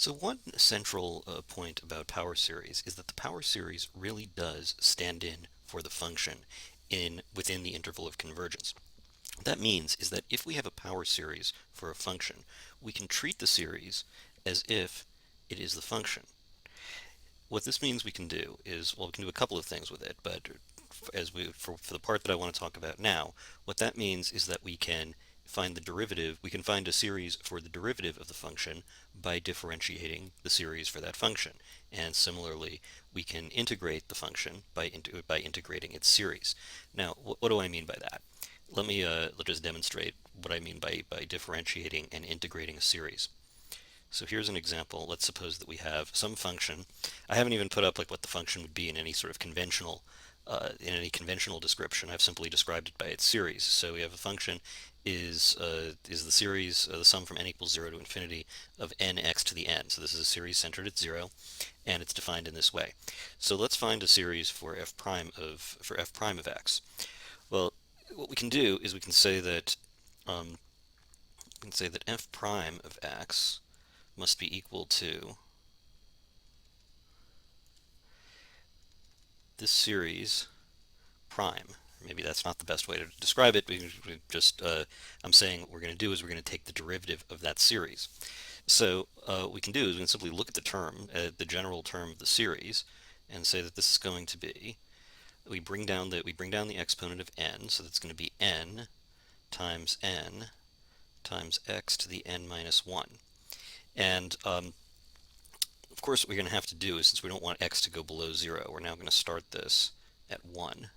So one central point about power series is that the power series really does stand in for the function within the interval of convergence. What that means is that if we have a power series for a function, we can treat the series as if it is the function. What this means we can do is, well, we can do a couple of things with it, but for the part that I want to talk about now, what that means is that we can find the derivative, we can find a series for the derivative of the function by differentiating the series for that function. And similarly, we can integrate the function by integrating its series. Now, what do I mean by that? Let's just demonstrate what I mean by differentiating and integrating a series. So here's an example. Let's suppose that we have some function. I haven't even put up like what the function would be in any sort of conventional description. I've simply described it by its series. So we have a function is the series, the sum from n equals 0 to infinity of nx to the n. So this is a series centered at 0, and it's defined in this way. So let's find a series for f prime of x. Well, what we can do is we can say that f prime of x must be equal to this series prime. Maybe that's not the best way to describe it, but I'm saying what we're going to do is we're going to take the derivative of that series. So what we can do is we can simply look at the general term of the series, and say that this is going to be, we bring down the exponent of n, so that's going to be n times x to the n minus 1. And of course, what we're going to have to do is, since we don't want x to go below 0, we're now going to start this at 1.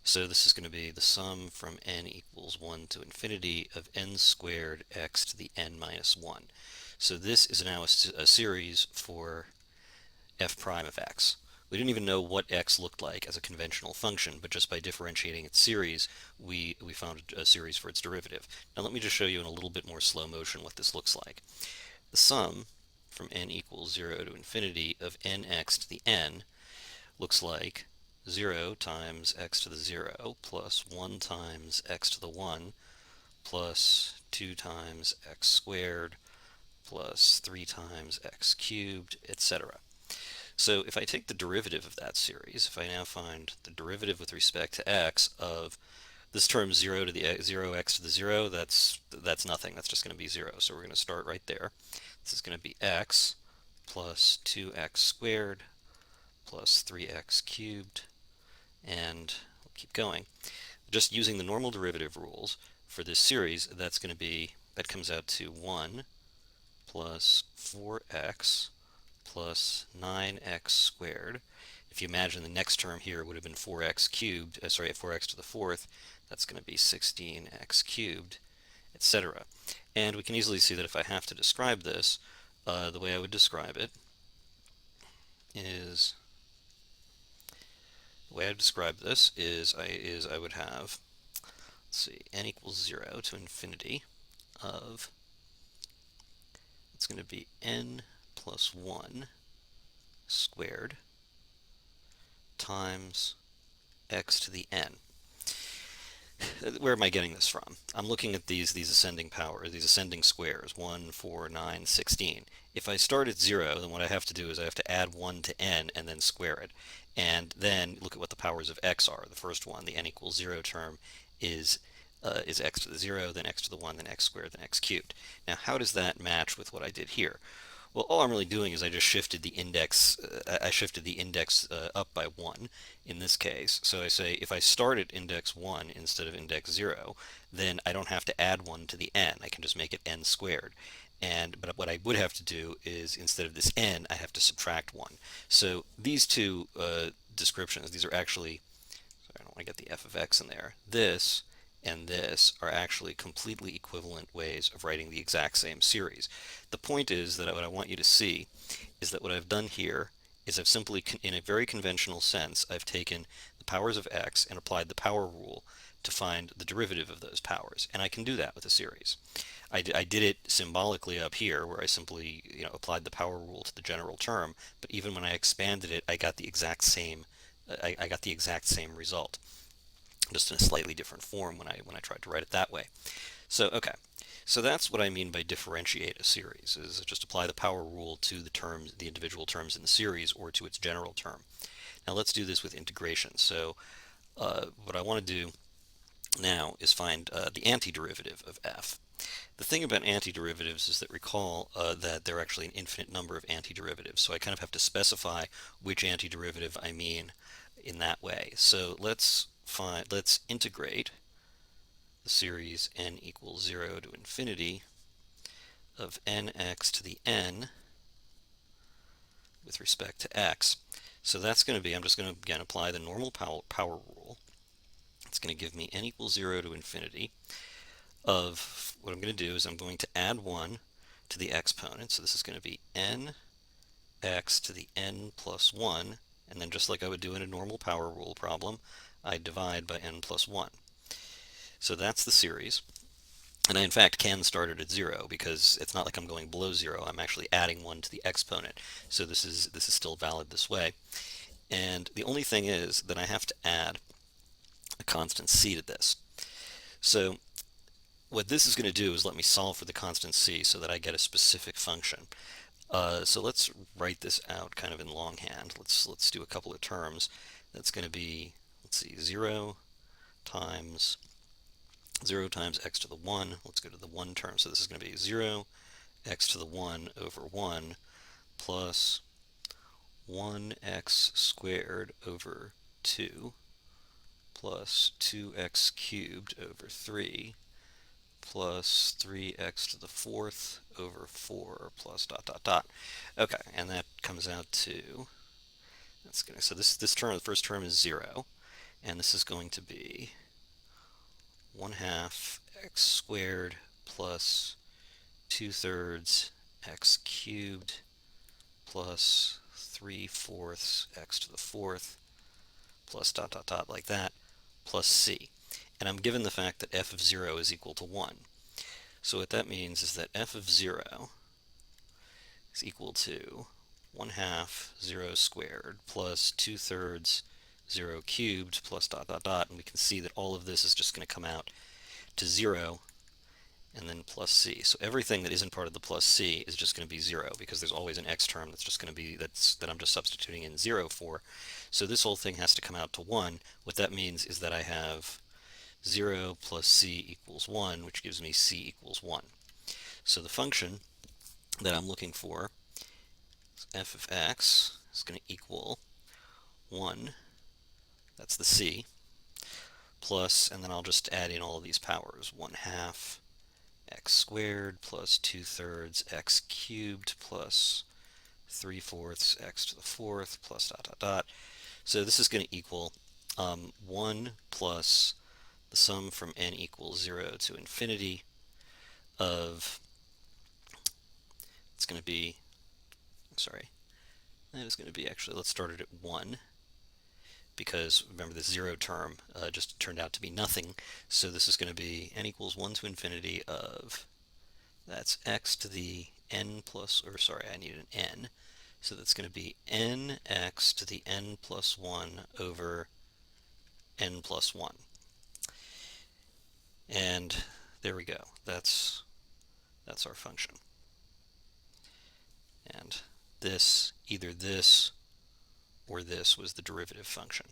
So this is going to be the sum from n equals 1 to infinity of n squared x to the n minus 1. So this is now a series for f prime of x. We didn't even know what x looked like as a conventional function, but just by differentiating its series, we found a series for its derivative. Now let me just show you in a little bit more slow motion what this looks like. The sum from n equals 0 to infinity of nx to the n looks like 0 times x to the 0 plus 1 times x to the 1 plus 2 times x squared plus 3 times x cubed, etc. So if I take the derivative of that series, if I now find the derivative with respect to x of this term 0 to the 0x to the 0, that's nothing. That's just going to be 0. So we're going to start right there. This is going to be x plus 2x squared plus 3x cubed, and we'll keep going. Just using the normal derivative rules for this series, that comes out to 1 plus 4x plus 9x squared. If you imagine the next term here would have been 4x cubed, 4x to the fourth, that's going to be 16x cubed, etc. And we can easily see that if I have to describe this, the way I would describe it is I would have, let's see, n equals 0 to infinity of, it's going to be n plus 1 squared times x to the n. Where am I getting this from? I'm looking at these ascending squares, 1, 4, 9, 16. If I start at 0, then what I have to do is I have to add 1 to n and then square it. And then look at what the powers of x are. The first one, the n equals 0 term, is x to the 0, then x to the 1, then x squared, then x cubed. Now, how does that match with what I did here? Well, all I'm really doing is I just shifted the index. Up by 1 in this case. So I say if I start at index 1 instead of index 0, then I don't have to add 1 to the n. I can just make it n squared. But what I would have to do is, instead of this n, I have to subtract 1. So these two descriptions, these are actually, sorry, I don't want to get the f of x in there. This and this are actually completely equivalent ways of writing the exact same series. The point is that what I want you to see is that what I've done here is I've simply, in a very conventional sense, I've taken the powers of x and applied the power rule to find the derivative of those powers. And I can do that with a series. I did it symbolically up here, where I simply applied the power rule to the general term, but even when I expanded it, I got the exact same result, just in a slightly different form when I tried to write it that way. So okay, So that's what I mean by differentiate a series, is just apply the power rule to the terms, the individual terms in the series, or to its general term. Now let's do this with integration. So what I want to do now is find the antiderivative of f. The thing about antiderivatives is that recall that there are actually an infinite number of antiderivatives. So I kind of have to specify which antiderivative I mean in that way. So let's integrate the series n equals 0 to infinity of nx to the n with respect to x. So that's going to be, I'm just going to again apply the normal power rule. It's going to give me n equals 0 to infinity of, what I'm going to do is I'm going to add 1 to the exponent. So this is going to be n x to the n plus 1, and then just like I would do in a normal power rule problem, I divide by n plus 1. So that's the series. And I in fact can start it at 0 because it's not like I'm going below 0. I'm actually adding 1 to the exponent. So this is still valid this way. And the only thing is that I have to add a constant c to this. So what this is going to do is let me solve for the constant c so that I get a specific function. So let's write this out kind of in longhand. Let's do a couple of terms. That's going to be, let's see, 0 times x to the 1. Let's go to the 1 term. So this is going to be 0 x to the 1 over 1 plus 1x squared over 2 plus 2x cubed over 3 plus 3x to the 4th over 4 plus dot dot dot. Okay, and that comes out to, that's going to, so this term, the first term is 0, and this is going to be 1/2 x squared plus 2/3 x cubed plus 3/4 x to the 4th plus dot dot dot like that plus c. And I'm given the fact that f of 0 is equal to 1. So what that means is that f of 0 is equal to 1/2 0 squared plus 2/3 0 cubed plus dot dot dot, and we can see that all of this is just going to come out to 0 and then plus c. So everything that isn't part of the plus c is just going to be 0 because there's always an x term that's just going to be, that I'm just substituting in 0 for. So this whole thing has to come out to 1. What that means is that I have 0 plus c equals 1, which gives me c equals 1. So the function that I'm looking for is f of x is going to equal 1, that's the c, plus, and then I'll just add in all of these powers, 1/2 x squared plus 2/3 x cubed plus 3/4 x to the 4th plus dot dot dot. So this is going to equal 1 plus the sum from n equals 0 to infinity of, it's going to be, sorry, that is going to be, actually, let's start it at 1, because remember this 0 term just turned out to be nothing. So this is going to be n equals 1 to infinity of, that's x to the n plus, or sorry, I need an n. So that's going to be nx to the n plus 1 over n plus 1. And there we go. That's our function. And this, either this or this was the derivative function.